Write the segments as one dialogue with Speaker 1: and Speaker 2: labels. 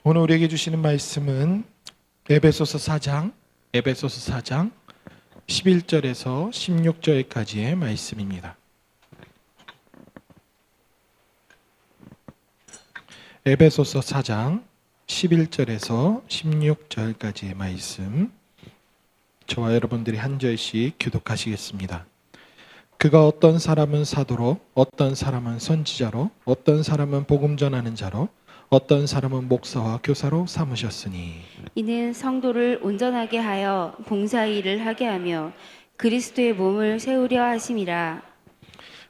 Speaker 1: 오늘 우리에게 주시는 말씀은 에베소서 4장 11절에서 16절까지의 말씀입니다. 에베소서 4장 11절에서 16절까지의 말씀, 저와 여러분들이 한 절씩 교독하시겠습니다. 그가 어떤 사람은 사도로, 어떤 사람은 선지자로, 어떤 사람은 복음 전하는 자로, 어떤 사람은 목사와 교사로 삼으셨으니
Speaker 2: 이는 성도를 온전하게 하여 봉사일을 하게 하며 그리스도의 몸을 세우려 하심이라.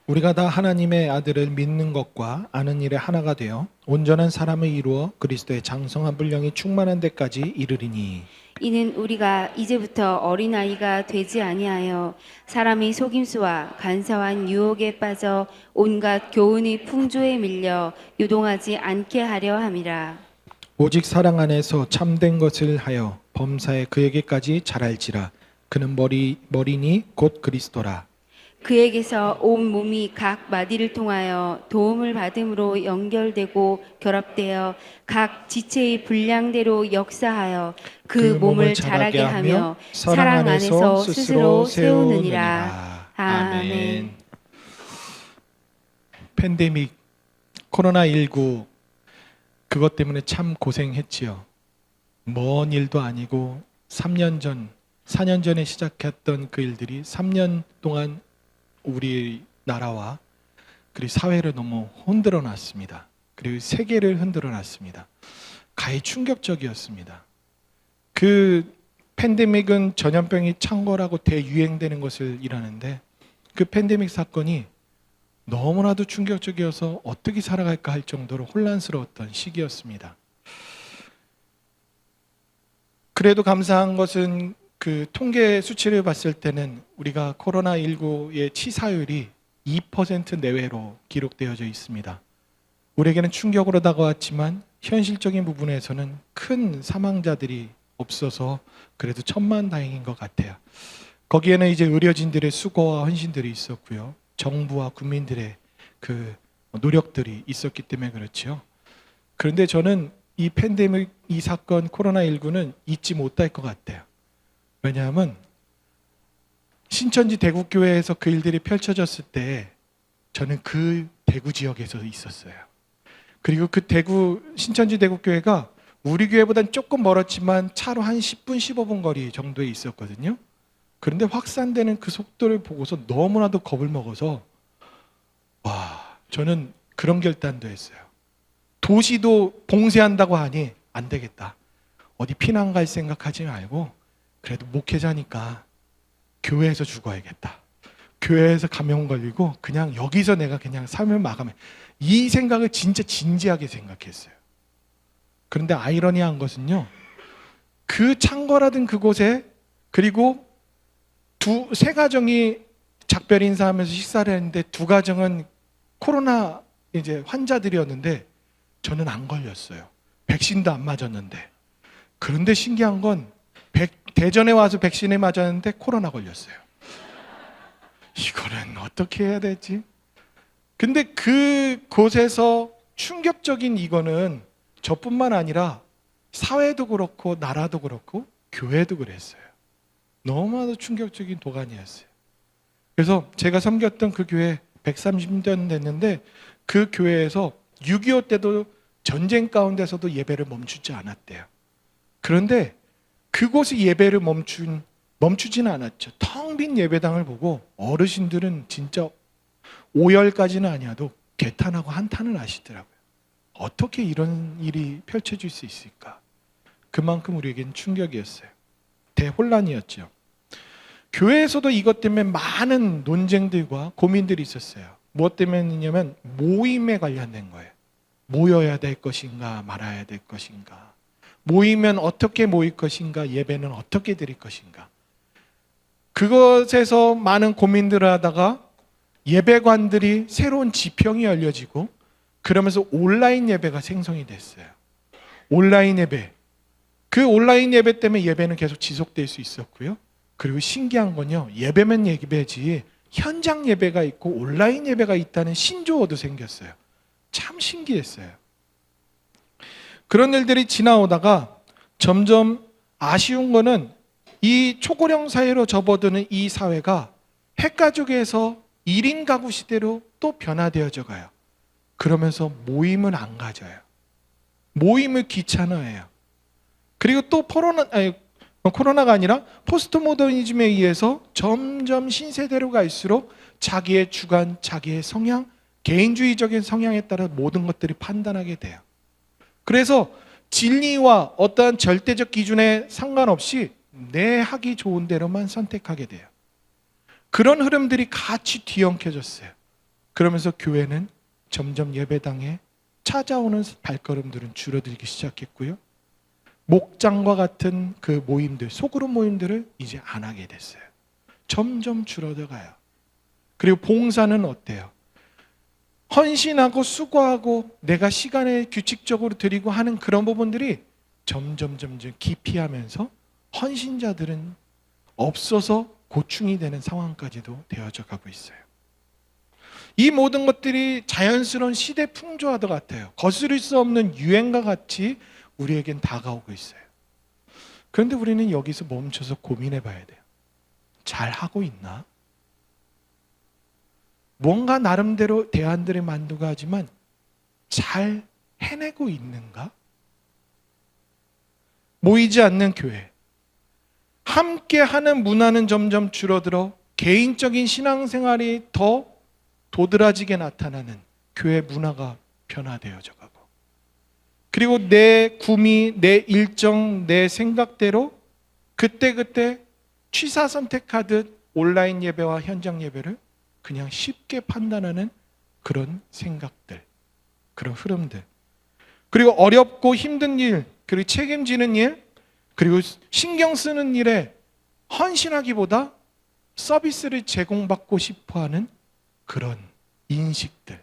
Speaker 1: 우리가 다 하나님의 아들을 믿는 것과 아는 일에 하나가 되어 온전한 사람을 이루어 그리스도의 장성한 분량이 충만한 데까지 이르리니
Speaker 2: 이는 우리가 이제부터 어린아이가 되지 아니하여 사람의 속임수와 간사한 유혹에 빠져 온갖 교훈의 풍조에 밀려 유동하지 않게 하려 함이라.
Speaker 1: 오직 사랑 안에서 참된 것을 하여 범사에 그에게까지 자랄지라. 그는 머리니 곧 그리스도라.
Speaker 2: 그에게서 온 몸이 각 마디를 통하여 도움을 받음으로 연결되고 결합되어 각 지체의 분량대로 역사하여 그 몸을 자라게 하며 사랑 안에서 스스로 세우느니라. 아멘.
Speaker 1: 팬데믹 코로나19 그것 때문에 참 고생했지요. 먼 일도 아니고 4년 전에 시작했던 그 일들이 3년 동안 우리 나라와 그리고 사회를 너무 흔들어 놨습니다. 그리고 세계를 흔들어 놨습니다. 가히 충격적이었습니다. 그 팬데믹은 전염병이 창궐하고 대유행되는 것을 일하는데 그 팬데믹 사건이 너무나도 충격적이어서 어떻게 살아갈까 할 정도로 혼란스러웠던 시기였습니다. 그래도 감사한 것은 그 통계 수치를 봤을 때는 우리가 코로나19의 치사율이 2% 내외로 기록되어져 있습니다. 우리에게는 충격으로 다가왔지만 현실적인 부분에서는 큰 사망자들이 없어서 그래도 천만다행인 것 같아요. 거기에는 이제 의료진들의 수고와 헌신들이 있었고요. 정부와 국민들의 그 노력들이 있었기 때문에 그렇죠. 그런데 저는 이 팬데믹, 이 사건 코로나19는 잊지 못할 것 같아요. 왜냐하면 신천지 대구교회에서 그 일들이 펼쳐졌을 때 저는 그 대구 지역에서 있었어요. 그리고 그 신천지 대구교회가 우리 교회보다는 조금 멀었지만 차로 한 10분, 15분 거리 정도에 있었거든요. 그런데 확산되는 그 속도를 보고서 너무나도 겁을 먹어서 저는 그런 결단도 했어요. 도시도 봉쇄한다고 하니 안 되겠다. 어디 피난 갈 생각하지 말고 그래도 목회자니까 교회에서 죽어야겠다. 교회에서 감염 걸리고 그냥 여기서 내가 그냥 삶을 마감해. 이 생각을 진짜 진지하게 생각했어요. 그런데 아이러니한 것은요. 그 창궐하던 그곳에 그리고 세 가정이 작별 인사하면서 식사를 했는데 두 가정은 코로나 이제 환자들이었는데 저는 안 걸렸어요. 백신도 안 맞았는데. 그런데 신기한 건 대전에 와서 백신에 맞았는데 코로나 걸렸어요. 이거는 어떻게 해야 되지? 근데 그곳에서 충격적인 이거는 저뿐만 아니라 사회도 그렇고 나라도 그렇고 교회도 그랬어요. 너무나도 충격적인 도가니였어요. 그래서 제가 섬겼던 그 교회 130년 됐는데 그 교회에서 6.25 때도 전쟁 가운데서도 예배를 멈추지 않았대요. 그런데 그곳이 예배를 멈추지는 않았죠. 텅 빈 예배당을 보고 어르신들은 진짜 오열까지는 아니어도 개탄하고 한탄을 하시더라고요. 어떻게 이런 일이 펼쳐질 수 있을까? 그만큼 우리에겐 충격이었어요. 대혼란이었죠. 교회에서도 이것 때문에 많은 논쟁들과 고민들이 있었어요. 무엇 때문이냐면 모임에 관련된 거예요. 모여야 될 것인가 말아야 될 것인가, 모이면 어떻게 모일 것인가, 예배는 어떻게 드릴 것인가. 그것에서 많은 고민들을 하다가 예배관들이 새로운 지평이 열려지고 그러면서 온라인 예배가 생성이 됐어요. 온라인 예배. 그 온라인 예배 때문에 예배는 계속 지속될 수 있었고요. 그리고 신기한 건요. 예배면 예배지 현장 예배가 있고 온라인 예배가 있다는 신조어도 생겼어요. 참 신기했어요. 그런 일들이 지나오다가 점점 아쉬운 거는 이 초고령 사회로 접어드는 이 사회가 핵가족에서 1인 가구 시대로 또 변화되어져 가요. 그러면서 모임은 안 가져요. 모임을 귀찮아해요. 그리고 또 코로나가 아니라 포스트 모더니즘에 의해서 점점 신세대로 갈수록 자기의 주관, 자기의 성향, 개인주의적인 성향에 따라 모든 것들이 판단하게 돼요. 그래서 진리와 어떠한 절대적 기준에 상관없이 내 하기 좋은 대로만 선택하게 돼요. 그런 흐름들이 같이 뒤엉켜졌어요. 그러면서 교회는 점점 예배당에 찾아오는 발걸음들은 줄어들기 시작했고요. 목장과 같은 그 모임들, 소그룹 모임들을 이제 안 하게 됐어요. 점점 줄어들어가요. 그리고 봉사는 어때요? 헌신하고 수고하고 내가 시간을 규칙적으로 드리고 하는 그런 부분들이 점점 기피하면서 헌신자들은 없어서 고충이 되는 상황까지도 되어져 가고 있어요. 이 모든 것들이 자연스러운 시대 풍조와도 같아요. 거스를 수 없는 유행과 같이 우리에겐 다가오고 있어요. 그런데 우리는 여기서 멈춰서 고민해 봐야 돼요. 잘 하고 있나? 뭔가 나름대로 대안들을 만들고 하지만 잘 해내고 있는가? 모이지 않는 교회, 함께 하는 문화는 점점 줄어들어 개인적인 신앙생활이 더 도드라지게 나타나는 교회 문화가 변화되어져 가고, 그리고 내 구미, 내 일정, 내 생각대로 그때그때 취사 선택하듯 온라인 예배와 현장 예배를 그냥 쉽게 판단하는 그런 생각들, 그런 흐름들, 그리고 어렵고 힘든 일, 그리고 책임지는 일, 그리고 신경 쓰는 일에 헌신하기보다 서비스를 제공받고 싶어하는 그런 인식들,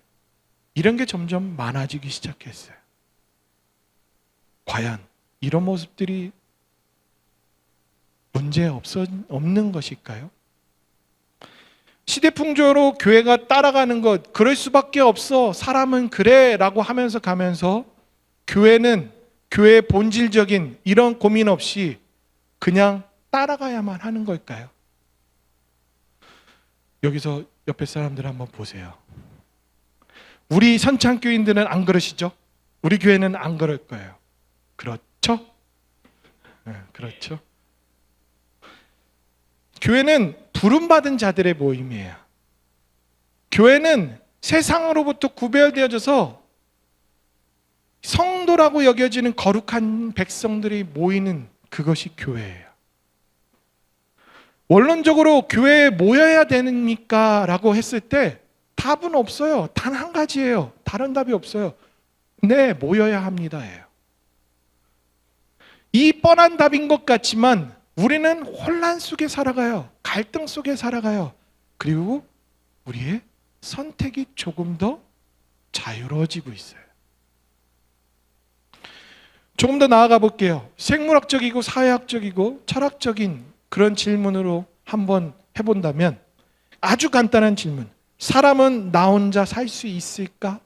Speaker 1: 이런 게 점점 많아지기 시작했어요. 과연 이런 모습들이 문제 없는 것일까요? 시대 풍조로 교회가 따라가는 것, 그럴 수밖에 없어, 사람은 그래 라고 하면서 가면서 교회는 교회의 본질적인 이런 고민 없이 그냥 따라가야만 하는 걸까요? 여기서 옆에 사람들 한번 보세요. 우리 선창교인들은 안 그러시죠? 우리 교회는 안 그럴 거예요. 그렇죠? 네, 그렇죠. 교회는 부름받은 자들의 모임이에요. 교회는 세상으로부터 구별되어져서 성도라고 여겨지는 거룩한 백성들이 모이는 그것이 교회예요. 원론적으로 교회에 모여야 되니까 라고 했을 때 답은 없어요. 단 한 가지예요. 다른 답이 없어요. 네, 모여야 합니다예요. 이 뻔한 답인 것 같지만 우리는 혼란 속에 살아가요. 갈등 속에 살아가요. 그리고 우리의 선택이 조금 더 자유로워지고 있어요. 조금 더 나아가 볼게요. 생물학적이고 사회학적이고 철학적인 그런 질문으로 한번 해본다면, 아주 간단한 질문. 사람은 나 혼자 살 수 있을까?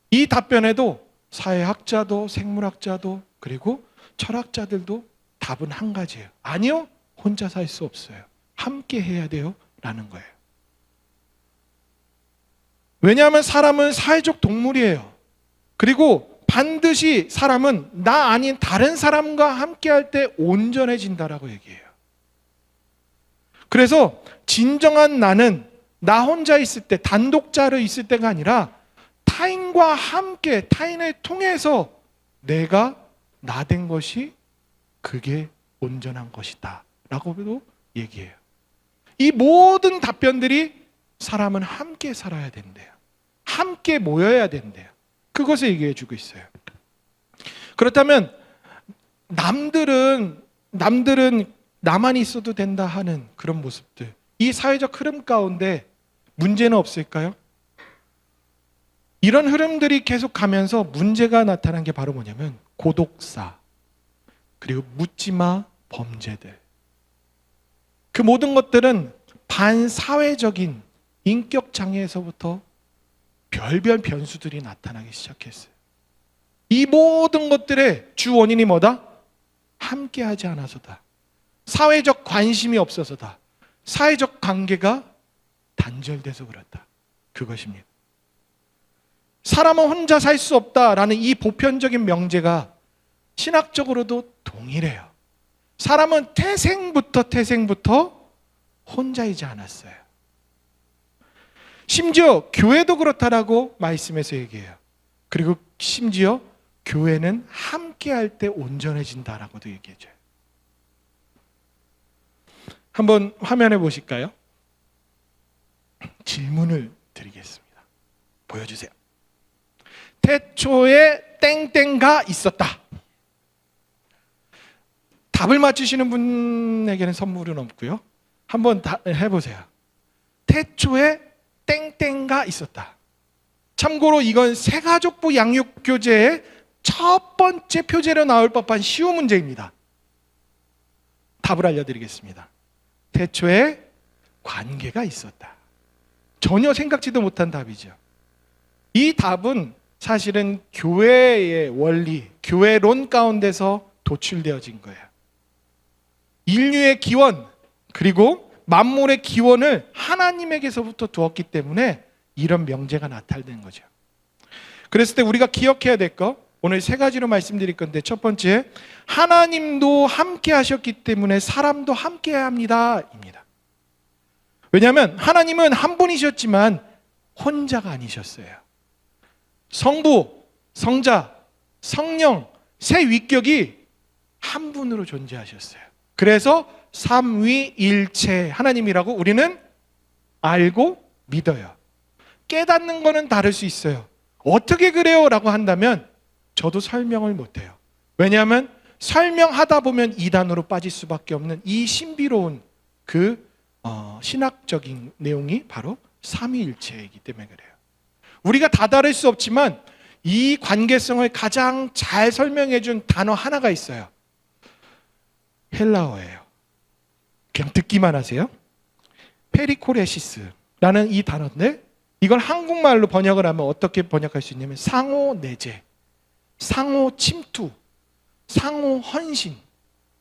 Speaker 1: 이 답변에도 사회학자도 생물학자도 그리고 철학자들도 답은 한 가지예요. 아니요, 혼자 살 수 없어요. 함께 해야 돼요 라는 거예요. 왜냐하면 사람은 사회적 동물이에요. 그리고 반드시 사람은 나 아닌 다른 사람과 함께 할 때 온전해진다라고 얘기해요. 그래서 진정한 나는 나 혼자 있을 때, 단독자로 있을 때가 아니라 타인과 함께, 타인을 통해서 내가 나 된 것이 그게 온전한 것이다 라고도 얘기해요. 이 모든 답변들이 사람은 함께 살아야 된대요. 함께 모여야 된대요. 그것을 얘기해 주고 있어요. 그렇다면 남들은 나만 있어도 된다 하는 그런 모습들, 이 사회적 흐름 가운데 문제는 없을까요? 이런 흐름들이 계속 가면서 문제가 나타난 게 바로 뭐냐면 고독사, 그리고 묻지마 범죄들. 그 모든 것들은 반사회적인 인격 장애에서부터 별별 변수들이 나타나기 시작했어요. 이 모든 것들의 주 원인이 뭐다? 함께하지 않아서다. 사회적 관심이 없어서다. 사회적 관계가 단절돼서 그렇다. 그것입니다. 사람은 혼자 살 수 없다라는 이 보편적인 명제가 신학적으로도 동일해요. 사람은 태생부터 혼자이지 않았어요. 심지어 교회도 그렇다라고 말씀에서 얘기해요. 그리고 심지어 교회는 함께할 때 온전해진다라고도 얘기해줘요. 한번 화면에 보실까요? 질문을 드리겠습니다. 보여주세요. 태초에 땡땡가 있었다. 답을 맞추시는 분에게는 선물은 없고요. 한번 해보세요. 태초에 땡땡가 있었다. 참고로 이건 새가족부 양육교재의 첫 번째 표제로 나올 법한 쉬운 문제입니다. 답을 알려드리겠습니다. 태초에 관계가 있었다. 전혀 생각지도 못한 답이죠. 이 답은 사실은 교회의 원리, 교회론 가운데서 도출되어진 거예요. 인류의 기원, 그리고 만물의 기원을 하나님에게서부터 두었기 때문에 이런 명제가 나타낸 거죠. 그랬을 때 우리가 기억해야 될 거, 오늘 세 가지로 말씀드릴 건데, 첫 번째, 하나님도 함께 하셨기 때문에 사람도 함께 해야 합니다 입니다. 왜냐하면 하나님은 한 분이셨지만 혼자가 아니셨어요. 성부, 성자, 성령, 세 위격이 한 분으로 존재하셨어요. 그래서 삼위일체 하나님이라고 우리는 알고 믿어요. 깨닫는 거는 다를 수 있어요. 어떻게 그래요? 라고 한다면 저도 설명을 못해요. 왜냐하면 설명하다 보면 이단으로 빠질 수밖에 없는 이 신비로운 그 신학적인 내용이 바로 삼위일체이기 때문에 그래요. 우리가 다 다를 수 없지만 이 관계성을 가장 잘 설명해 준 단어 하나가 있어요. 헬라어예요. 그냥 듣기만 하세요. 페리코레시스라는 이 단어인데, 이걸 한국말로 번역을 하면 어떻게 번역할 수 있냐면 상호 내재, 상호 침투, 상호 헌신.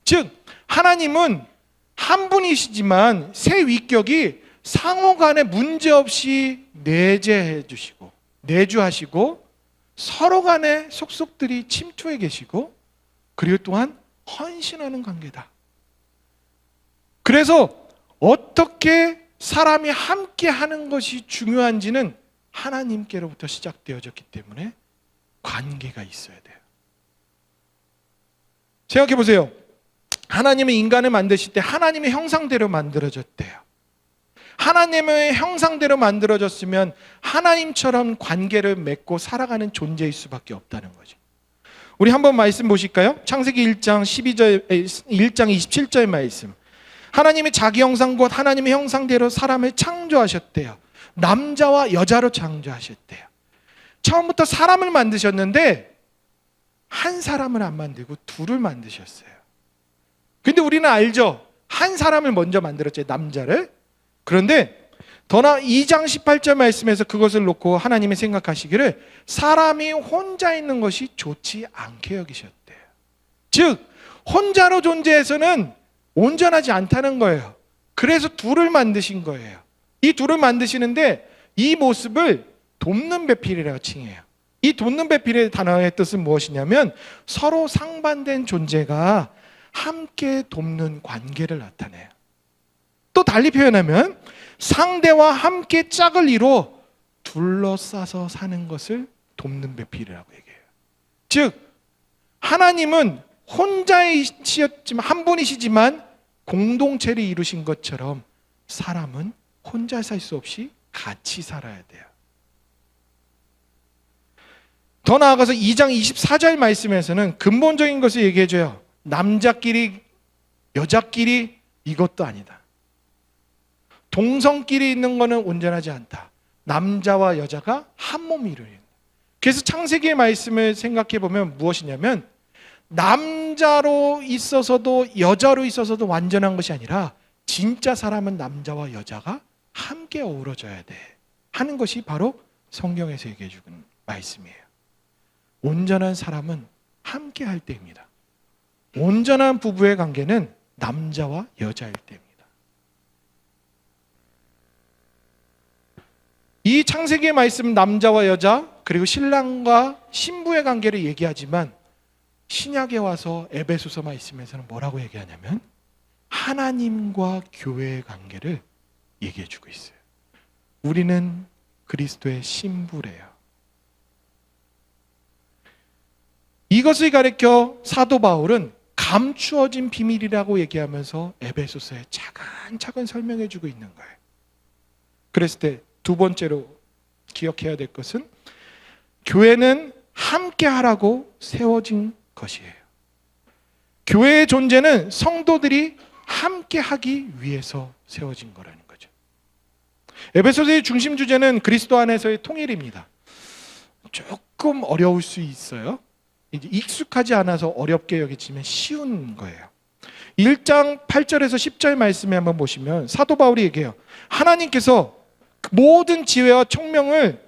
Speaker 1: 즉 하나님은 한 분이시지만 세 위격이 상호 간에 문제없이 내재해 주시고 내주하시고 서로 간에 속속들이 침투해 계시고, 그리고 또한 헌신하는 관계다. 그래서 어떻게 사람이 함께 하는 것이 중요한지는 하나님께로부터 시작되어졌기 때문에 관계가 있어야 돼요. 생각해 보세요. 하나님은 인간을 만드실 때 하나님의 형상대로 만들어졌대요. 하나님의 형상대로 만들어졌으면 하나님처럼 관계를 맺고 살아가는 존재일 수밖에 없다는 거죠. 우리 한번 말씀 보실까요? 창세기 1장 27절 말씀. 하나님이 자기 형상 곧 하나님의 형상대로 사람을 창조하셨대요. 남자와 여자로 창조하셨대요. 처음부터 사람을 만드셨는데 한 사람을 안 만들고 둘을 만드셨어요. 근데 우리는 알죠? 한 사람을 먼저 만들었죠, 남자를. 그런데 더나 2장 18절 말씀에서 그것을 놓고 하나님이 생각하시기를 사람이 혼자 있는 것이 좋지 않게 여기셨대요. 즉 혼자로 존재해서는 온전하지 않다는 거예요. 그래서 둘을 만드신 거예요. 이 둘을 만드시는데 이 모습을 돕는 배필이라고 칭해요. 이 돕는 배필의 단어의 뜻은 무엇이냐면 서로 상반된 존재가 함께 돕는 관계를 나타내요. 또 달리 표현하면 상대와 함께 짝을 이루어 둘러싸서 사는 것을 돕는 배필이라고 얘기해요. 즉 하나님은 혼자이시었지만 한 분이시지만 공동체를 이루신 것처럼 사람은 혼자 살 수 없이 같이 살아야 돼요. 더 나아가서 2장 24절 말씀에서는 근본적인 것을 얘기해줘요. 남자끼리 여자끼리 이것도 아니다. 동성끼리 있는 것은 온전하지 않다. 남자와 여자가 한 몸이 이루는. 그래서 창세기의 말씀을 생각해 보면 무엇이냐면 남자로 있어서도 여자로 있어서도 완전한 것이 아니라 진짜 사람은 남자와 여자가 함께 어우러져야 돼 하는 것이 바로 성경에서 얘기해 주는 말씀이에요. 온전한 사람은 함께 할 때입니다. 온전한 부부의 관계는 남자와 여자일 때입니다. 이 창세기의 말씀 남자와 여자 그리고 신랑과 신부의 관계를 얘기하지만 신약에 와서 에베소서 말씀에서는 뭐라고 얘기하냐면 하나님과 교회의 관계를 얘기해 주고 있어요. 우리는 그리스도의 신부래요. 이것을 가리켜 사도 바울은 감추어진 비밀이라고 얘기하면서 에베소서에 차근차근 설명해 주고 있는 거예요. 그랬을 때 두 번째로 기억해야 될 것은 교회는 함께 하라고 세워진 것이에요. 교회의 존재는 성도들이 함께 하기 위해서 세워진 거라는 거죠. 에베소서의 중심 주제는 그리스도 안에서의 통일입니다. 조금 어려울 수 있어요. 이제 익숙하지 않아서 어렵게 여기지만 쉬운 거예요. 1장 8절에서 10절 말씀에 한번 보시면 사도 바울이 얘기해요. 하나님께서 모든 지혜와 총명을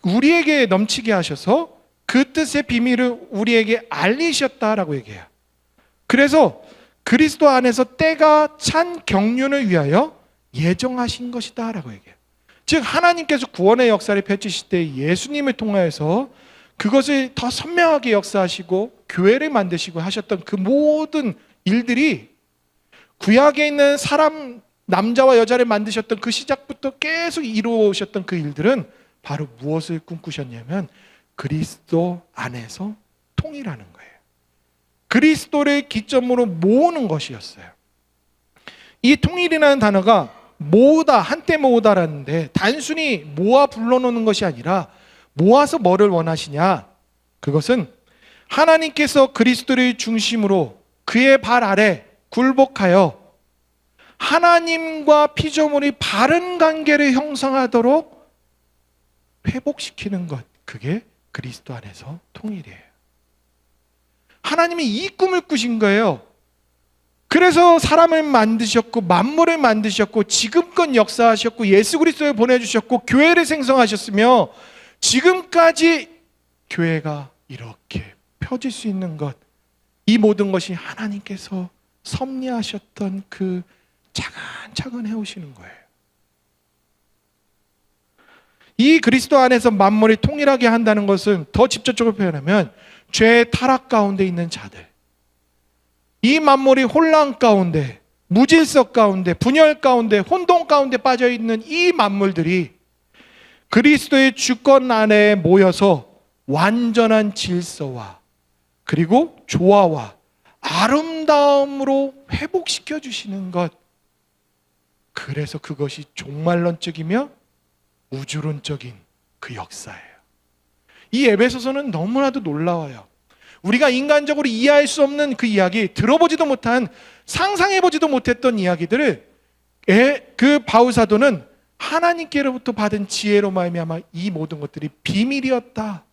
Speaker 1: 우리에게 넘치게 하셔서 그 뜻의 비밀을 우리에게 알리셨다라고 얘기해요. 그래서 그리스도 안에서 때가 찬 경륜을 위하여 예정하신 것이다 라고 얘기해요. 즉 하나님께서 구원의 역사를 펼치실 때 예수님을 통하여서 그것을 더 선명하게 역사하시고 교회를 만드시고 하셨던 그 모든 일들이 구약에 있는 사람 남자와 여자를 만드셨던 그 시작부터 계속 이루어오셨던 그 일들은 바로 무엇을 꿈꾸셨냐면 그리스도 안에서 통일하는 거예요. 그리스도를 기점으로 모으는 것이었어요. 이 통일이라는 단어가 모으다, 한때 모으다라는데 단순히 모아 불러놓는 것이 아니라 모아서 뭐를 원하시냐? 그것은 하나님께서 그리스도를 중심으로 그의 발 아래 굴복하여 하나님과 피조물이 바른 관계를 형성하도록 회복시키는 것, 그게 그리스도 안에서 통일이에요. 하나님이 이 꿈을 꾸신 거예요. 그래서 사람을 만드셨고 만물을 만드셨고 지금껏 역사하셨고 예수 그리스도를 보내주셨고 교회를 생성하셨으며 지금까지 교회가 이렇게 펴질 수 있는 것, 이 모든 것이 하나님께서 섭리하셨던 그 차근차근 해오시는 거예요. 이 그리스도 안에서 만물이 통일하게 한다는 것은 더 직접적으로 표현하면 죄의 타락 가운데 있는 자들, 이 만물이 혼란 가운데, 무질서 가운데, 분열 가운데, 혼돈 가운데 빠져있는 이 만물들이 그리스도의 주권 안에 모여서 완전한 질서와 그리고 조화와 아름다움으로 회복시켜 주시는 것, 그래서 그것이 종말론적이며 우주론적인 그 역사예요. 이 에베소서는 너무나도 놀라워요. 우리가 인간적으로 이해할 수 없는 그 이야기, 들어보지도 못한, 상상해보지도 못했던 이야기들을 그 바울 사도는 하나님께로부터 받은 지혜로 말미암아 이 모든 것들이 비밀이었다,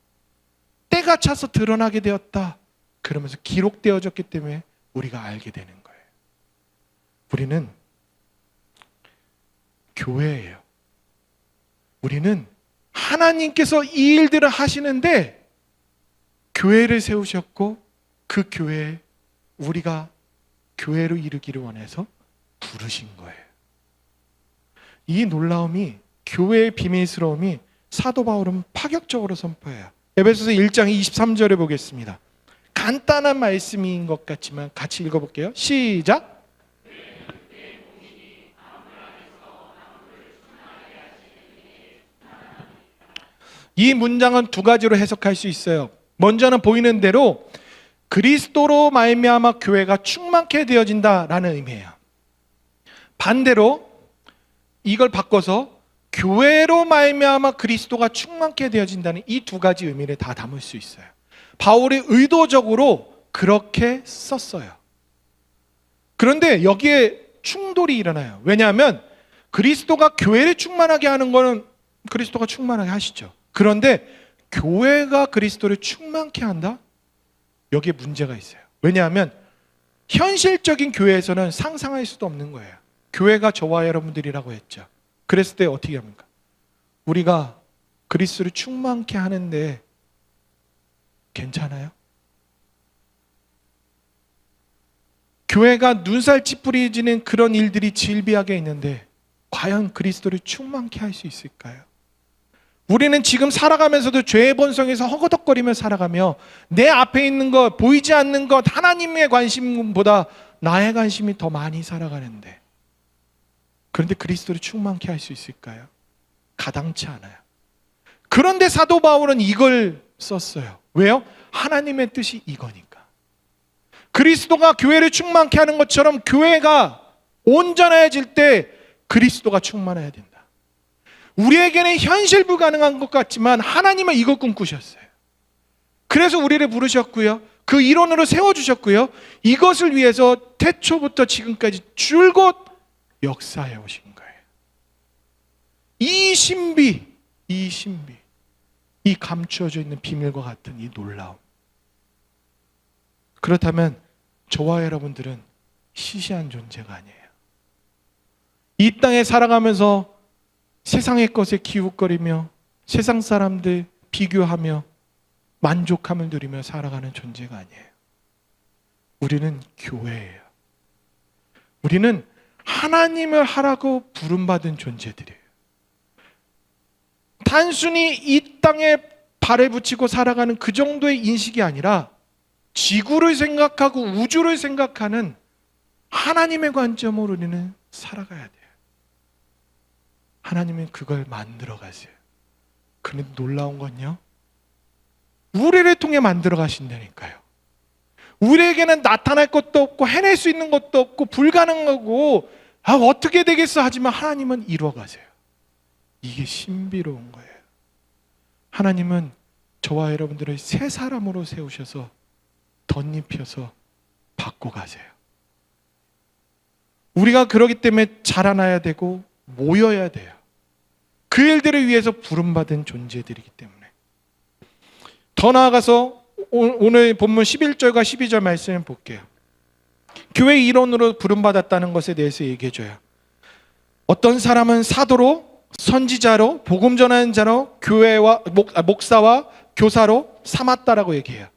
Speaker 1: 때가 차서 드러나게 되었다, 그러면서 기록되어졌기 때문에 우리가 알게 되는 거예요. 우리는 교회예요. 우리는 하나님께서 이 일들을 하시는데 교회를 세우셨고 그 교회에 우리가 교회로 이르기를 원해서 부르신 거예요. 이 놀라움이, 교회의 비밀스러움이 사도 바울은 파격적으로 선포해요. 에베소서 1장 23절에 보겠습니다. 간단한 말씀인 것 같지만 같이 읽어볼게요. 시작. 이 문장은 두 가지로 해석할 수 있어요. 먼저는 보이는 대로 그리스도로 말미암아 교회가 충만케 되어진다라는 의미예요. 반대로 이걸 바꿔서 교회로 말미암아 그리스도가 충만케 되어진다는 이 두 가지 의미를 다 담을 수 있어요. 바울이 의도적으로 그렇게 썼어요. 그런데 여기에 충돌이 일어나요. 왜냐하면 그리스도가 교회를 충만하게 하는 거는 그리스도가 충만하게 하시죠. 그런데 교회가 그리스도를 충만케 한다? 여기에 문제가 있어요. 왜냐하면 현실적인 교회에서는 상상할 수도 없는 거예요. 교회가 저와 여러분들이라고 했죠. 그랬을 때 어떻게 합니까? 우리가 그리스도를 충만케 하는데 괜찮아요? 교회가 눈살 찌푸려지는 그런 일들이 질비하게 있는데 과연 그리스도를 충만케 할 수 있을까요? 우리는 지금 살아가면서도 죄의 본성에서 허거덕거리며 살아가며 내 앞에 있는 것, 보이지 않는 것, 하나님의 관심보다 나의 관심이 더 많이 살아가는데, 그런데 그리스도를 충만케 할 수 있을까요? 가당치 않아요. 그런데 사도 바울은 이걸 썼어요. 왜요? 하나님의 뜻이 이거니까. 그리스도가 교회를 충만케 하는 것처럼 교회가 온전해질 때 그리스도가 충만해야 된다. 우리에게는 현실 불가능한 것 같지만 하나님은 이걸 꿈꾸셨어요. 그래서 우리를 부르셨고요, 그 이론으로 세워주셨고요, 이것을 위해서 태초부터 지금까지 줄곧 역사해 오신 거예요. 이 신비, 이 감추어져 있는 비밀과 같은 이 놀라움. 그렇다면 저와 여러분들은 시시한 존재가 아니에요. 이 땅에 살아가면서 세상의 것에 기웃거리며 세상 사람들 비교하며 만족함을 누리며 살아가는 존재가 아니에요. 우리는 교회예요. 우리는 하나님을 하라고 부름받은 존재들이에요. 단순히 이 땅에 발을 붙이고 살아가는 그 정도의 인식이 아니라 지구를 생각하고 우주를 생각하는 하나님의 관점으로 우리는 살아가야 돼요. 하나님은 그걸 만들어 가세요. 그런데 놀라운 건요, 우리를 통해 만들어 가신다니까요. 우리에게는 나타날 것도 없고 해낼 수 있는 것도 없고 불가능하고 어떻게 되겠어 하지만 하나님은 이루어 가세요. 이게 신비로운 거예요. 하나님은 저와 여러분들을 새 사람으로 세우셔서 덧입혀서 바꿔 가세요. 우리가 그러기 때문에 자라나야 되고 모여야 돼요. 그 일들을 위해서 부름받은 존재들이기 때문에. 더 나아가서 오늘 본문 11절과 12절 말씀을 볼게요. 교회 일원으로 부름받았다는 것에 대해서 얘기해줘요. 어떤 사람은 사도로, 선지자로, 복음 전하는 자로, 교회와 목사와 교사로 삼았다라고 얘기해요.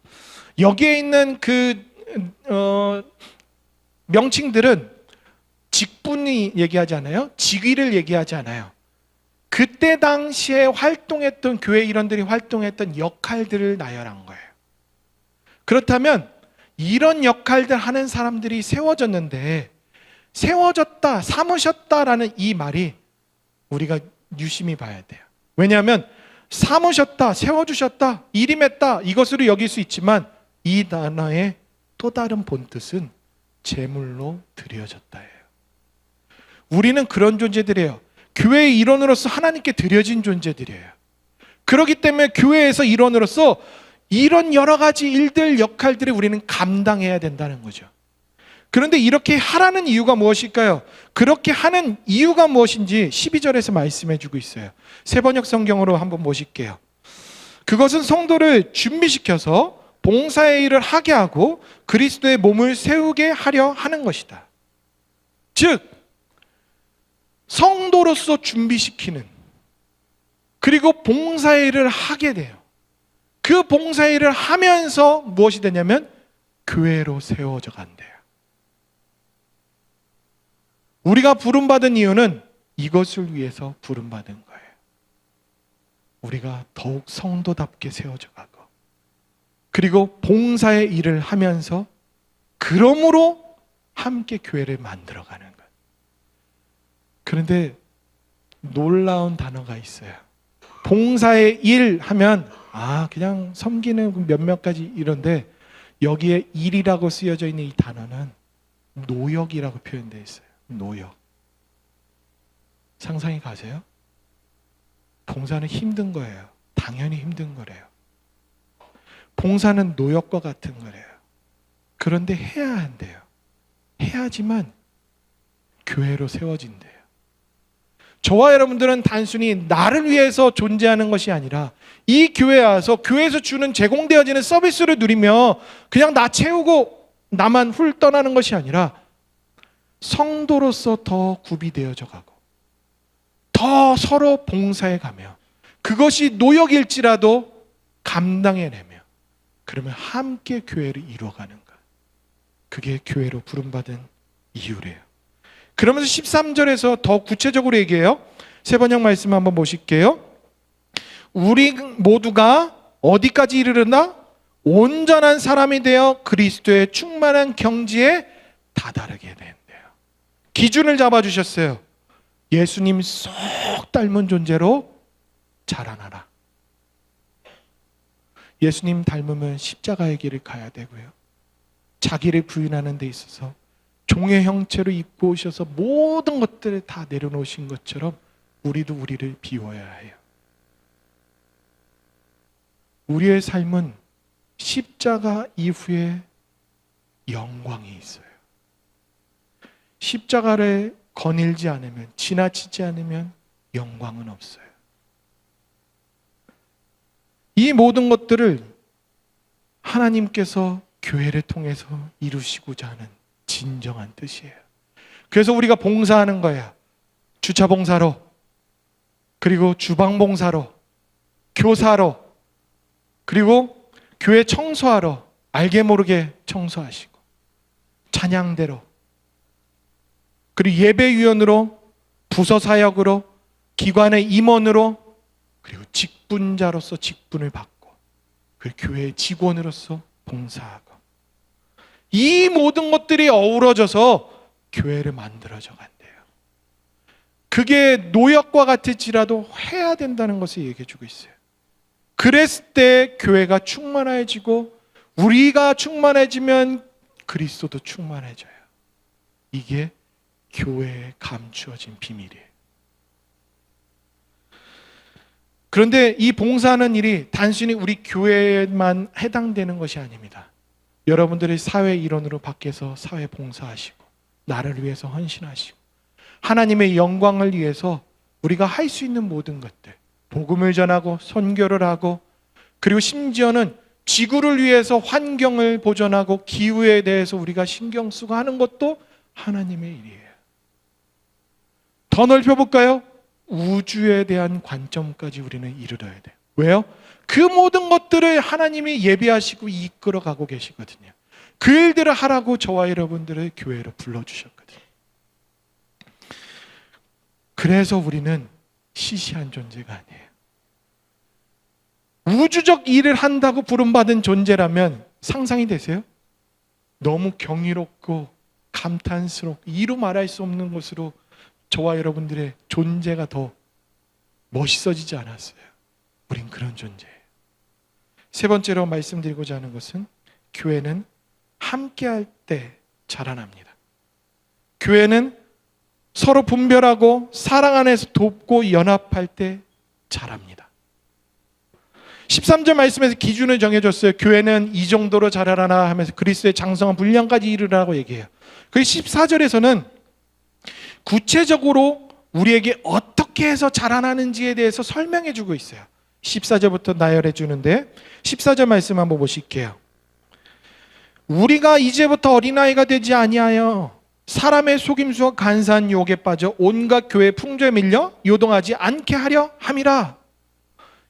Speaker 1: 여기에 있는 그 명칭들은 직분이 얘기하지 않아요. 직위를 얘기하지 않아요. 그때 당시에 활동했던 교회 일원들이 활동했던 역할들을 나열한 거예요. 그렇다면 이런 역할들 하는 사람들이 세워졌는데, 세워졌다, 삼으셨다라는 이 말이 우리가 유심히 봐야 돼요. 왜냐하면 삼으셨다, 세워주셨다, 일임했다 이것으로 여길 수 있지만 이 단어의 또 다른 본뜻은 제물로 드려졌다예요. 우리는 그런 존재들이에요. 교회의 일원으로서 하나님께 드려진 존재들이에요. 그렇기 때문에 교회에서 일원으로서 이런 여러 가지 일들, 역할들을 우리는 감당해야 된다는 거죠. 그런데 이렇게 하라는 이유가 무엇일까요? 그렇게 하는 이유가 무엇인지 12절에서 말씀해 주고 있어요. 세번역 성경으로 한번 보실게요. 그것은 성도를 준비시켜서 봉사의 일을 하게 하고 그리스도의 몸을 세우게 하려 하는 것이다. 즉 성도로서 준비시키는, 그리고 봉사의 일을 하게 돼요. 그 봉사의 일을 하면서 무엇이 되냐면 교회로 세워져 간대요. 우리가 부름받은 이유는 이것을 위해서 부름받은 거예요. 우리가 더욱 성도답게 세워져 가고, 그리고 봉사의 일을 하면서 그러므로 함께 교회를 만들어가는 것. 그런데 놀라운 단어가 있어요. 봉사의 일 하면 그냥 섬기는 몇몇 가지 이런데, 여기에 일이라고 쓰여져 있는 이 단어는 노역이라고 표현되어 있어요. 노역. 상상이 가세요? 봉사는 힘든 거예요. 당연히 힘든 거래요. 봉사는 노역과 같은 거래요. 그런데 해야 한대요. 해야지만 교회로 세워진대요. 저와 여러분들은 단순히 나를 위해서 존재하는 것이 아니라 이 교회에 와서 교회에서 주는 제공되어지는 서비스를 누리며 그냥 나 채우고 나만 훌 떠나는 것이 아니라 성도로서 더 구비되어져 가고 더 서로 봉사해 가며 그것이 노역일지라도 감당해내며 그러면 함께 교회를 이루어가는 것. 그게 교회로 부름받은 이유래요. 그러면서 13절에서 더 구체적으로 얘기해요. 세 번역 말씀 한번 보실게요. 우리 모두가 어디까지 이르렀나? 온전한 사람이 되어 그리스도의 충만한 경지에 다다르게 된대요. 기준을 잡아주셨어요. 예수님 쏙 닮은 존재로 자라나라. 예수님 닮으면 십자가의 길을 가야 되고요. 자기를 부인하는 데 있어서 종의 형체로 입고 오셔서 모든 것들을 다 내려놓으신 것처럼 우리도 우리를 비워야 해요. 우리의 삶은 십자가 이후에 영광이 있어요. 십자가를 거닐지 않으면, 지나치지 않으면 영광은 없어요. 이 모든 것들을 하나님께서 교회를 통해서 이루시고자 하는 진정한 뜻이에요. 그래서 우리가 봉사하는 거야. 주차 봉사로, 그리고 주방 봉사로, 교사로, 그리고 교회 청소하러 알게 모르게 청소하시고, 찬양대로, 그리고 예배위원으로, 부서 사역으로, 기관의 임원으로, 그리고 직분자로서 직분을 받고, 그 교회의 직원으로서 봉사하고, 이 모든 것들이 어우러져서 교회를 만들어져 간대요. 그게 노역과 같을지라도 해야 된다는 것을 얘기해 주고 있어요. 그랬을 때 교회가 충만해지고, 우리가 충만해지면 그리스도도 충만해져요. 이게 교회에 감추어진 비밀이에요. 그런데 이 봉사하는 일이 단순히 우리 교회에만 해당되는 것이 아닙니다. 여러분들이 사회 일원으로 밖에서 사회 봉사하시고, 나를 위해서 헌신하시고, 하나님의 영광을 위해서 우리가 할 수 있는 모든 것들, 복음을 전하고 선교를 하고, 그리고 심지어는 지구를 위해서 환경을 보존하고 기후에 대해서 우리가 신경 쓰고 하는 것도 하나님의 일이에요. 더 넓혀볼까요? 우주에 대한 관점까지 우리는 이르러야 돼요. 왜요? 그 모든 것들을 하나님이 예비하시고 이끌어가고 계시거든요. 그 일들을 하라고 저와 여러분들을 교회로 불러주셨거든요. 그래서 우리는 시시한 존재가 아니에요. 우주적 일을 한다고 부름받은 존재라면 상상이 되세요? 너무 경이롭고 감탄스럽고 이루 말할 수 없는 것으로 저와 여러분들의 존재가 더 멋있어지지 않았어요. 우린 그런 존재예요. 세 번째로 말씀드리고자 하는 것은 교회는 함께할 때 자라납니다. 교회는 서로 분별하고 사랑 안에서 돕고 연합할 때 자랍니다. 13절 말씀에서 기준을 정해줬어요. 교회는 이 정도로 자라나 하면서 그리스도의 장성한 분량까지 이르라고 얘기해요. 그리고 14절에서는 구체적으로 우리에게 어떻게 해서 자라나는지에 대해서 설명해 주고 있어요. 14절부터 나열해 주는데 14절 말씀 한번 보실게요. 우리가 이제부터 어린아이가 되지 아니하여 사람의 속임수와 간사한 유혹에 빠져 온갖 교회 풍조에 밀려 요동하지 않게 하려 함이라.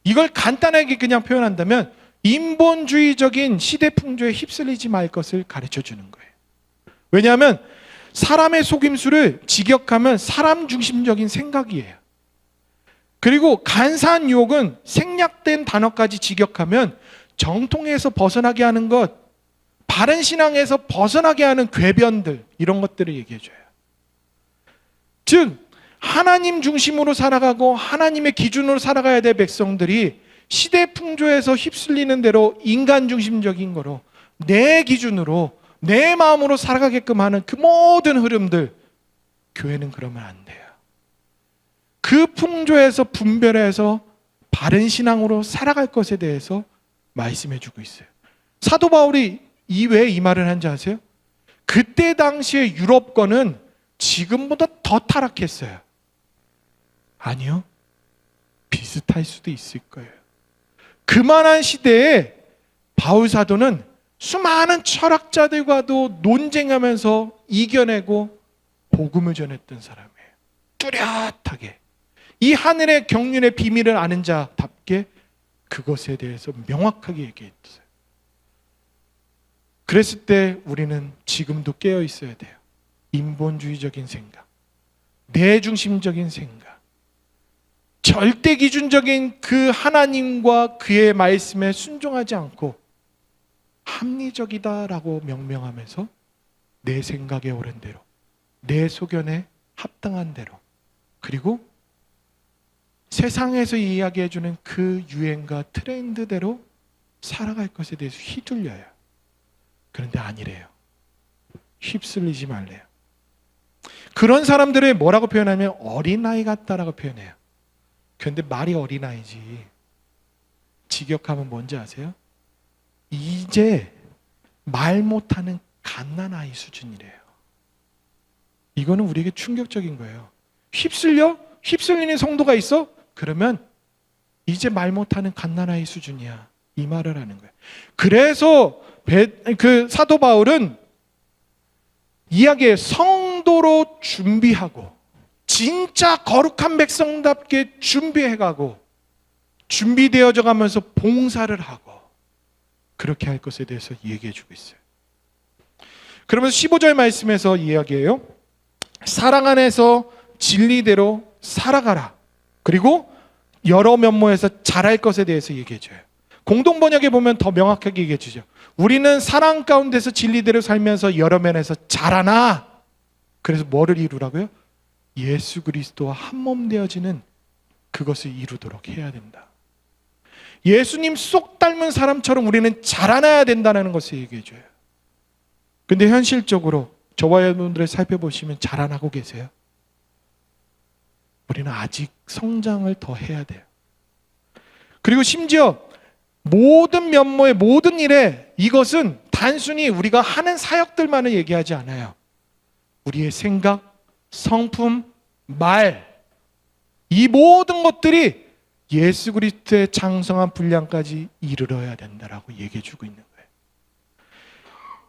Speaker 1: 이걸 간단하게 그냥 표현한다면 인본주의적인 시대 풍조에 휩쓸리지 말 것을 가르쳐 주는 거예요. 왜냐하면 사람의 속임수를 직역하면 사람 중심적인 생각이에요. 그리고 간사한 유혹은 생략된 단어까지 직역하면 정통에서 벗어나게 하는 것, 바른 신앙에서 벗어나게 하는 궤변들, 이런 것들을 얘기해 줘요. 즉 하나님 중심으로 살아가고 하나님의 기준으로 살아가야 될 백성들이 시대 풍조에서 휩쓸리는 대로 인간 중심적인 거로 내 기준으로 내 마음으로 살아가게끔 하는 그 모든 흐름들, 교회는 그러면 안 돼요. 그 풍조에서 분별해서 바른 신앙으로 살아갈 것에 대해서 말씀해 주고 있어요. 사도 바울이 왜 이 말을 한지 아세요? 그때 당시에 유럽권은 지금보다 더 타락했어요. 아니요, 비슷할 수도 있을 거예요. 그만한 시대에 바울 사도는 수많은 철학자들과도 논쟁하면서 이겨내고 복음을 전했던 사람이에요. 뚜렷하게 이 하늘의 경륜의 비밀을 아는 자답게 그것에 대해서 명확하게 얘기했어요. 그랬을 때 우리는 지금도 깨어 있어야 돼요. 인본주의적인 생각, 내중심적인 생각, 절대 기준적인 그 하나님과 그의 말씀에 순종하지 않고 합리적이다라고 명명하면서 내 생각에 옳은 대로, 내 소견에 합당한 대로, 그리고 세상에서 이야기해주는 그 유행과 트렌드대로 살아갈 것에 대해서 휘둘려요. 그런데 아니래요. 휩쓸리지 말래요. 그런 사람들을 뭐라고 표현하면 어린아이 같다라고 표현해요. 그런데 말이 어린아이지, 직역하면 뭔지 아세요? 이제 말 못하는 갓난아이 수준이래요. 이거는 우리에게 충격적인 거예요. 휩쓸리는 성도가 있어? 그러면 이제 말 못하는 갓난아이 수준이야, 이 말을 하는 거예요. 그래서 그 사도 바울은 이야기에 성도로 준비하고 진짜 거룩한 백성답게 준비해가고 준비되어져 가면서 봉사를 하고 그렇게 할 것에 대해서 얘기해주고 있어요. 그러면서 15절 말씀에서 이야기해요. 사랑 안에서 진리대로 살아가라. 그리고 여러 면모에서 잘할 것에 대해서 얘기해줘요. 공동 번역에 보면 더 명확하게 얘기해주죠. 우리는 사랑 가운데서 진리대로 살면서 여러 면에서 잘하나. 그래서 뭐를 이루라고요? 예수 그리스도와 한 몸 되어지는 그것을 이루도록 해야 된다. 예수님 쏙 닮은 사람처럼 우리는 자라나야 된다는 것을 얘기해줘요. 근데 현실적으로 저와 여러분들을 살펴보시면 자라나고 계세요? 우리는 아직 성장을 더 해야 돼요. 그리고 심지어 모든 면모의 모든 일에 이것은 단순히 우리가 하는 사역들만을 얘기하지 않아요. 우리의 생각, 성품, 말, 이 모든 것들이 예수 그리스도의 장성한 분량까지 이르러야 된다라고 얘기해 주고 있는 거예요.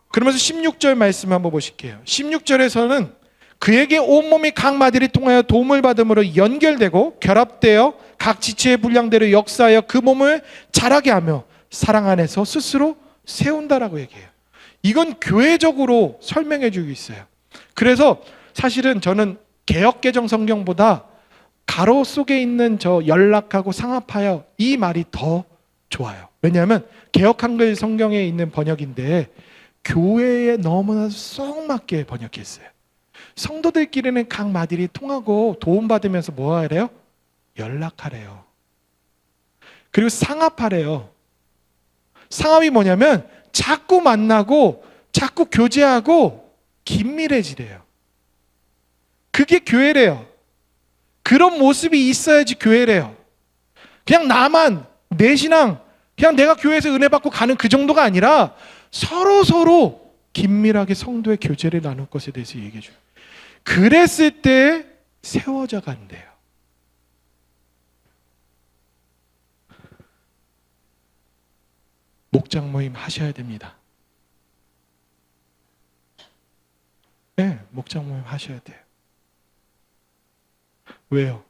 Speaker 1: 그러면서 16절 말씀 한번 보실게요. 16절에서는 그에게 온몸이 각 마디를 통하여 도움을 받음으로 연결되고 결합되어 각 지체의 분량대로 역사하여 그 몸을 자라게 하며 사랑 안에서 스스로 세운다라고 얘기해요. 이건 교회적으로 설명해 주고 있어요. 그래서 사실은 저는 개역개정 성경보다 가로 속에 있는 저 연락하고 상합하여 이 말이 더 좋아요. 왜냐하면 개역 한글 성경에 있는 번역인데 교회에 너무나 쏙 맞게 번역했어요. 성도들끼리는 각 마디를 통하고 도움받으면서 뭐 하래요? 연락하래요. 그리고 상합하래요. 상합이 뭐냐면 자꾸 만나고 자꾸 교제하고 긴밀해지래요. 그게 교회래요. 그런 모습이 있어야지 교회래요. 그냥 나만 내 신앙 그냥 내가 교회에서 은혜 받고 가는 그 정도가 아니라 서로 긴밀하게 성도의 교제를 나눌 것에 대해서 얘기해 줘요. 그랬을 때 세워져 간대요. 목장 모임 하셔야 됩니다. 네, 목장 모임 하셔야 돼요. 왜요?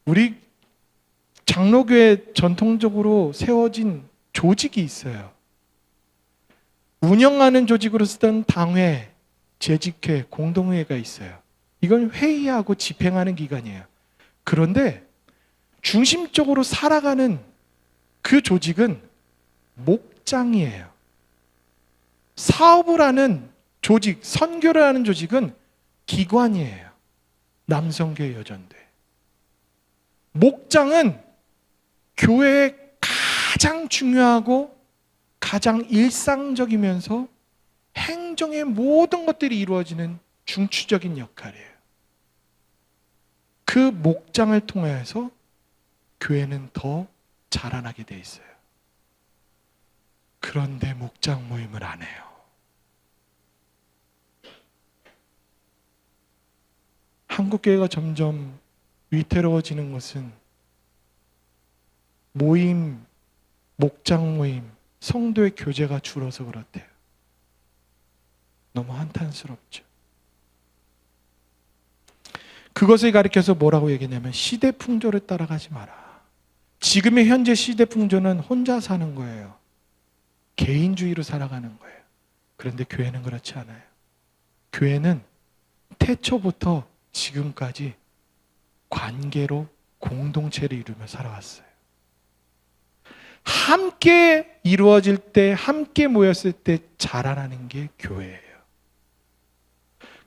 Speaker 1: 우리 장로교회 전통적으로 세워진 조직이 있어요. 운영하는 조직으로 쓰던 당회, 재직회, 공동회가 있어요. 이건 회의하고 집행하는 기관이에요. 그런데 중심적으로 살아가는 그 조직은 목장이에요. 사업을 하는 조직, 선교를 하는 조직은 기관이에요. 남성교회 여전대. 목장은 교회의 가장 중요하고 가장 일상적이면서 행정의 모든 것들이 이루어지는 중추적인 역할이에요. 그 목장을 통해서 교회는 더 자라나게 돼 있어요. 그런데 목장 모임을 안 해요. 한국교회가 점점 위태로워지는 것은 모임, 목장 모임, 성도의 교제가 줄어서 그렇대요. 너무 한탄스럽죠. 그것을 가리켜서 뭐라고 얘기했냐면 시대 풍조를 따라가지 마라. 지금의 현재 시대 풍조는 혼자 사는 거예요. 개인주의로 살아가는 거예요. 그런데 교회는 그렇지 않아요. 교회는 태초부터 지금까지 관계로 공동체를 이루며 살아왔어요. 함께 이루어질 때, 함께 모였을 때 자라나는 게 교회예요.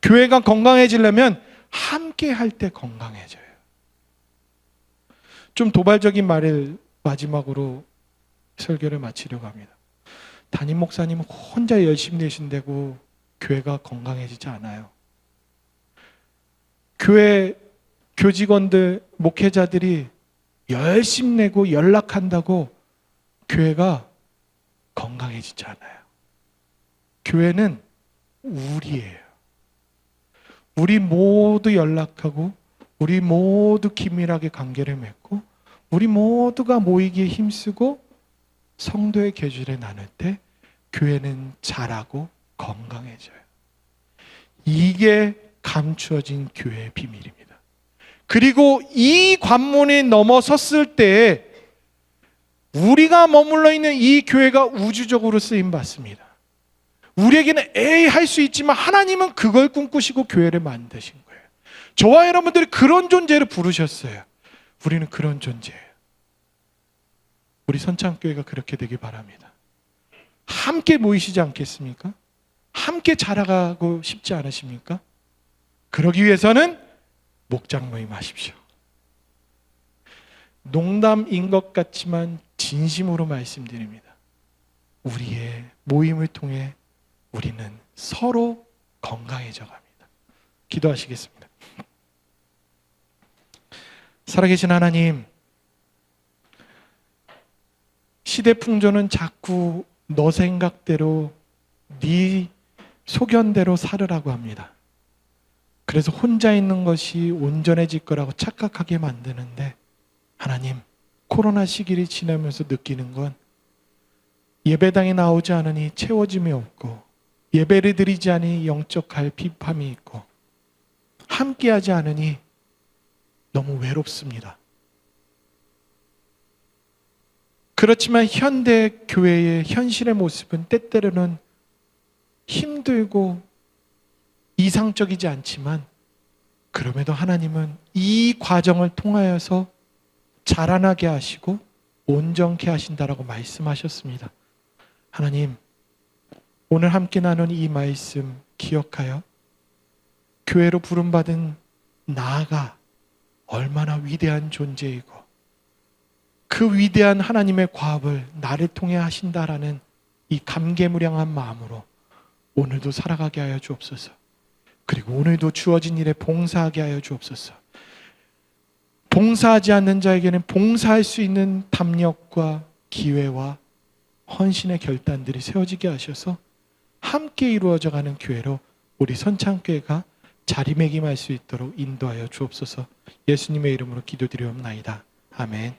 Speaker 1: 교회가 건강해지려면 함께 할 때 건강해져요. 좀 도발적인 말을 마지막으로 설교를 마치려고 합니다. 담임 목사님은 혼자 열심히 내신다고 교회가 건강해지지 않아요. 교회 교직원들, 목회자들이 열심히 내고 연락한다고 교회가 건강해지지 않아요. 교회는 우리예요. 우리 모두 연락하고 우리 모두 긴밀하게 관계를 맺고 우리 모두가 모이기에 힘쓰고 성도의 계주를 나눌 때 교회는 자라고 건강해져요. 이게 감추어진 교회의 비밀입니다. 그리고 이 관문이 넘어섰을 때 우리가 머물러 있는 이 교회가 우주적으로 쓰임 받습니다. 우리에게는 할 수 있지만 하나님은 그걸 꿈꾸시고 교회를 만드신 거예요. 저와 여러분들이 그런 존재를 부르셨어요. 우리는 그런 존재예요. 우리 선창교회가 그렇게 되길 바랍니다. 함께 모이시지 않겠습니까? 함께 자라가고 싶지 않으십니까? 그러기 위해서는 목장 모임 하십시오. 농담인 것 같지만 진심으로 말씀드립니다. 우리의 모임을 통해 우리는 서로 건강해져 갑니다. 기도하시겠습니다. 살아계신 하나님, 시대 풍조는 자꾸 너 생각대로 네 소견대로 살으라고 합니다. 그래서 혼자 있는 것이 온전해질 거라고 착각하게 만드는데 하나님, 코로나 시기를 지나면서 느끼는 건 예배당에 나오지 않으니 채워짐이 없고 예배를 드리지 않으니 영적 갈핍함이 있고 함께하지 않으니 너무 외롭습니다. 그렇지만 현대 교회의 현실의 모습은 때때로는 힘들고 이상적이지 않지만 그럼에도 하나님은 이 과정을 통하여서 자라나게 하시고 온전케 하신다라고 말씀하셨습니다. 하나님, 오늘 함께 나눈 이 말씀 기억하여 교회로 부름받은 나아가 얼마나 위대한 존재이고 그 위대한 하나님의 과업을 나를 통해 하신다라는 이 감개무량한 마음으로 오늘도 살아가게 하여 주옵소서. 그리고 오늘도 주어진 일에 봉사하게 하여 주옵소서. 봉사하지 않는 자에게는 봉사할 수 있는 담력과 기회와 헌신의 결단들이 세워지게 하셔서 함께 이루어져가는 교회로 우리 선창교회가 자리매김할 수 있도록 인도하여 주옵소서. 예수님의 이름으로 기도드리옵나이다. 아멘.